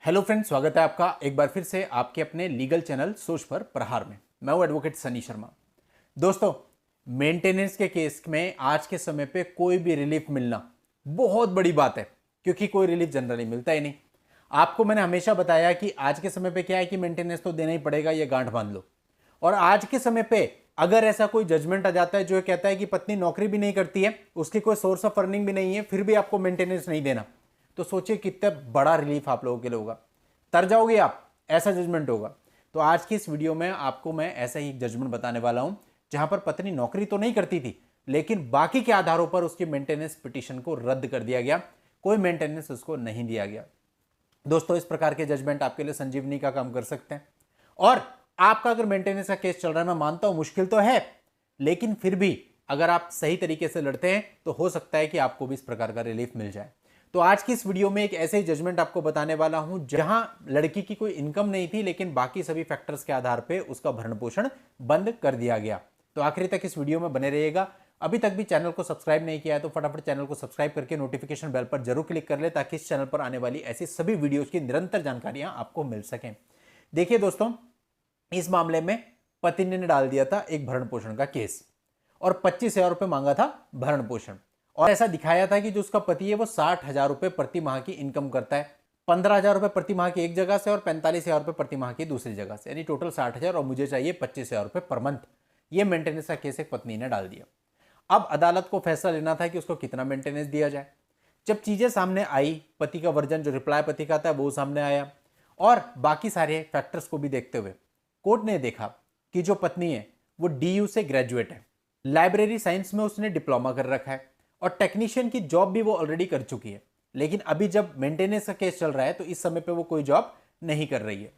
Hello friends, स्वागत है आपका एक बार फिर से आपके अपने लीगल चैनल सोच पर प्रहार में। मैं हूं एडवोकेट सनी शर्मा। दोस्तों, मेंटेनेंस के केस में आज के समय पे कोई भी रिलीफ मिलना बहुत बड़ी बात है, क्योंकि कोई रिलीफ जनरली मिलता ही नहीं। आपको मैंने हमेशा बताया कि आज के समय पे क्या है कि मेंटेनेंस तो देना ही पड़ेगा, ये गांठ बांध लो। और आज के समय पे अगर ऐसा कोई जजमेंट आ जाता है जो कहता है कि पत्नी नौकरी भी नहीं करती है, उसकी कोई सोर्स ऑफ अर्निंग भी नहीं है, फिर भी आपको मेंटेनेंस नहीं देना, तो सोचिए कितना बड़ा रिलीफ आप लोगों के लिए होगा। तर जाओगे आप, ऐसा जजमेंट होगा। तो आज की इस वीडियो में आपको मैं ऐसा ही जजमेंट बताने वाला हूं, जहां पर पत्नी नौकरी तो नहीं करती थी, लेकिन बाकी के आधारों पर उसकी मेंटेनेंस पिटीशन को रद्द कर दिया गया, कोई मेंटेनेंस उसको नहीं दिया गया। दोस्तों, इस प्रकार के जजमेंट आपके लिए संजीवनी का काम कर सकते हैं। और आपका अगर मेंटेनेंस का केस चल रहा है, मैं मानता हूं मुश्किल तो है, लेकिन फिर भी अगर आप सही तरीके से लड़ते हैं तो हो सकता है कि आपको भी इस प्रकार का रिलीफ मिल जाए। तो आज की इस वीडियो में एक ऐसे ही जजमेंट आपको बताने वाला हूं जहां लड़की की कोई इनकम नहीं थी, लेकिन बाकी सभी फैक्टर्स के आधार पर उसका भरण पोषण बंद कर दिया गया। तो आखिरी तक इस वीडियो में बने रहिएगा। अभी तक भी चैनल को सब्सक्राइब नहीं किया है तो फटाफट चैनल को सब्सक्राइब करके नोटिफिकेशन बेल पर जरूर क्लिक कर ले, ताकि इस चैनल पर आने वाली ऐसी सभी वीडियोस की निरंतर जानकारियां आपको मिल सकें। देखिए दोस्तों, इस मामले में पति ने डाल दिया था एक भरण पोषण का केस और 25,000 रुपए मांगा था भरण पोषण। और ऐसा दिखाया था कि जो उसका पति है वो 60,000 रुपए प्रति माह की इनकम करता है, 15,000 रुपए प्रति माह की एक जगह से और 45,000 रुपए प्रति माह की दूसरी जगह से, यानी टोटल 60,000, और मुझे चाहिए 25,000 रुपए पर मंथ। ये मेंटेनेंस का केस एक पत्नी ने डाल दिया। अब अदालत को फैसला लेना था कि उसको कितना मेंटेनेंस दिया जाए। जब चीजें सामने आई, पति का वर्जन, जो रिप्लाई पति का था, वो सामने आया, और बाकी सारे फैक्टर्स को भी देखते हुए कोर्ट ने देखा कि जो पत्नी है वो DU से ग्रेजुएट है, लाइब्रेरी साइंस में उसने डिप्लोमा कर रखा है, और टेक्नीशियन की जॉब भी वो ऑलरेडी कर चुकी है। लेकिन अभी जब मेंटेनेंस का केस चल रहा है तो इस समय पे वो कोई जॉब नहीं कर रही है।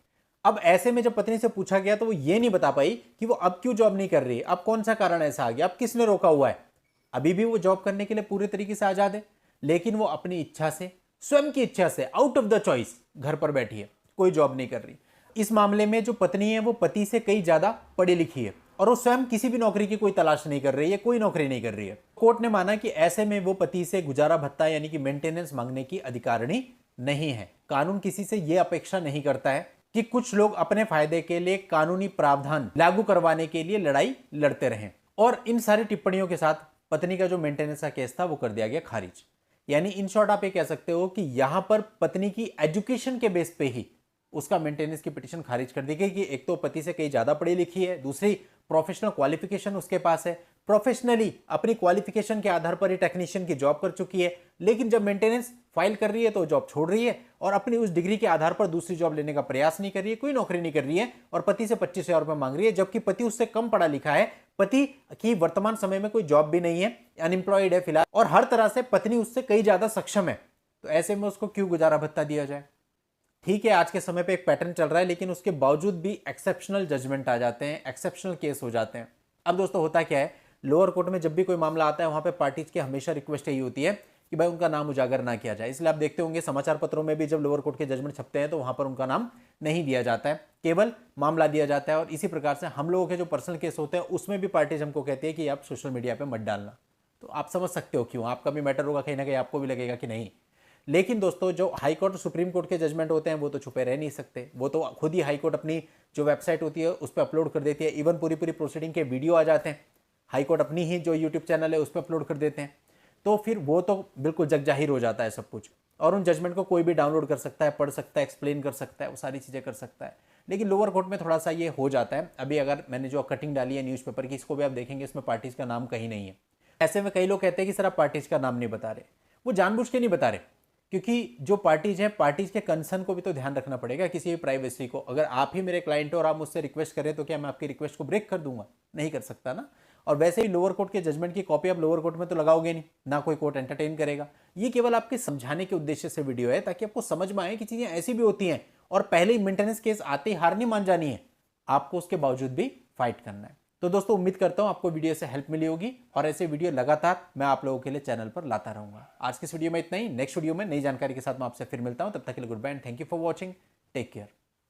अब ऐसे में जब पत्नी से पूछा गया तो वो ये नहीं बता पाई कि वो अब क्यों जॉब नहीं कर रही है, अब कौन सा कारण ऐसा आ गया, अब किसने रोका हुआ है। अभी भी वो जॉब करने के लिए पूरे तरीके से आजाद है, लेकिन वो अपनी इच्छा से, स्वयं की इच्छा से, आउट ऑफ द चॉइस घर पर बैठी है, कोई जॉब नहीं कर रही। इस मामले में जो पत्नी है वो पति से कई ज्यादा पढ़ी लिखी है, और वो स्वयं किसी भी नौकरी की कोई तलाश नहीं कर रही है, कोई नौकरी नहीं कर रही है। कोर्ट ने माना कि ऐसे में वो पति से गुजारा भत्ता यानी कि मेंटेनेंस मांगने की अधिकारिणी नहीं है। कानून किसी से यह अपेक्षा नहीं करता है कि कुछ लोग अपने फायदे के लिए कानूनी प्रावधान लागू करवाने के लिए लड़ाई लड़ते रहें। और इन सारी टिप्पणियों के साथ पत्नी का जो मेंटेनेंस का केस था वो कर दिया गया खारिज। यानी इन शॉर्ट आप ये कह सकते हो कि यहां पर पत्नी की एजुकेशन के बेस पे ही उसका मेंटेनेंस की पिटीशन खारिज कर दी गई कि एक तो पति से कहीं ज्यादा पढ़ी लिखी है, दूसरी प्रोफेशनल क्वालिफिकेशन उसके पास है, प्रोफेशनली अपनी क्वालिफिकेशन के आधार पर ही टेक्नीशियन की जॉब कर चुकी है, लेकिन जब मेंटेनेंस फाइल कर रही है तो जॉब छोड़ रही है और अपनी उस डिग्री के आधार पर दूसरी जॉब लेने का प्रयास नहीं कर रही है, कोई नौकरी नहीं कर रही है, और पति से 25,000 रुपए मांग रही है, जबकि पति उससे कम पढ़ा लिखा है, पति की वर्तमान समय में कोई जॉब भी नहीं है, अनएम्प्लॉयड है फिलहाल, और हर तरह से पत्नी उससे कई ज्यादा सक्षम है। तो ऐसे में उसको क्यों गुजारा भत्ता दिया जाए। ठीक है, आज के समय पे एक पैटर्न चल रहा है, लेकिन उसके बावजूद भी एक्सेप्शनल जजमेंट आ जाते हैं, एक्सेप्शनल केस हो जाते हैं। अब दोस्तों होता क्या है, लोअर कोर्ट में जब भी कोई मामला आता है वहां पे पार्टीज की हमेशा रिक्वेस्ट यही होती है कि भाई उनका नाम उजागर ना किया जाए। इसलिए आप देखते होंगे समाचार पत्रों में भी जब लोअर कोर्ट के जजमेंट छपते हैं तो वहां पर उनका नाम नहीं दिया जाता है, केवल मामला दिया जाता है। और इसी प्रकार से हम लोगों के जो पर्सनल केस होते हैं उसमें भी पार्टीज हमको कहती है कि आप सोशल मीडिया पर मत डालना। तो आप समझ सकते हो क्यों, आपका भी मैटर होगा, कहीं ना कहीं आपको भी लगेगा कि नहीं। लेकिन दोस्तों, जो हाई कोर्ट और सुप्रीम कोर्ट के जजमेंट होते हैं वो तो छुपे रह नहीं सकते, वो तो खुद ही हाई कोर्ट अपनी जो वेबसाइट होती है उस पर अपलोड कर देती है। इवन पूरी पूरी प्रोसीडिंग के वीडियो आ जाते हैं, हाई कोर्ट अपनी ही जो यूट्यूब चैनल है उस पर अपलोड कर देते हैं। तो फिर वो तो बिल्कुल जगजाहिर हो जाता है सब कुछ, और उन जजमेंट को कोई भी डाउनलोड कर सकता है, पढ़ सकता है, एक्सप्लेन कर सकता है, वो सारी चीज़ें कर सकता है। लेकिन लोअर कोर्ट में थोड़ा सा ये हो जाता है। अभी अगर मैंने जो कटिंग डाली है न्यूज़पेपर की, इसको भी आप देखेंगे, इसमें पार्टीज का नाम कहीं नहीं है। ऐसे में कई लोग कहते हैं कि सर आप पार्टीज का नाम नहीं बता रहे, वो जानबूझ के नहीं बता रहे, क्योंकि जो पार्टीज हैं, पार्टीज के कंसर्न को भी तो ध्यान रखना पड़ेगा, किसी भी प्राइवेसी को। अगर आप ही मेरे क्लाइंट हो और आप मुझसे रिक्वेस्ट करें तो क्या मैं आपकी रिक्वेस्ट को ब्रेक कर दूंगा? नहीं कर सकता ना। और वैसे ही लोअर कोर्ट के जजमेंट की कॉपी आप लोअर कोर्ट में तो लगाओगे नहीं, ना कोई कोर्ट एंटरटेन करेगा। ये केवल आपके समझाने के उद्देश्य से वीडियो है, ताकि आपको समझ में आए कि चीजें ऐसी भी होती हैं, और पहले ही मेंटेनेंस केस आते ही हार नहीं मान जानी है, आपको उसके बावजूद भी फाइट करना है। तो दोस्तों, उम्मीद करता हूं आपको वीडियो से हेल्प मिली होगी, और ऐसे वीडियो लगातार मैं आप लोगों के लिए चैनल पर लाता रहूंगा। आज की इस वीडियो में इतना ही। नेक्स्ट वीडियो में नई जानकारी के साथ मैं आपसे फिर मिलता हूं। तब तक के लिए good bye and thank you for watching. Take care.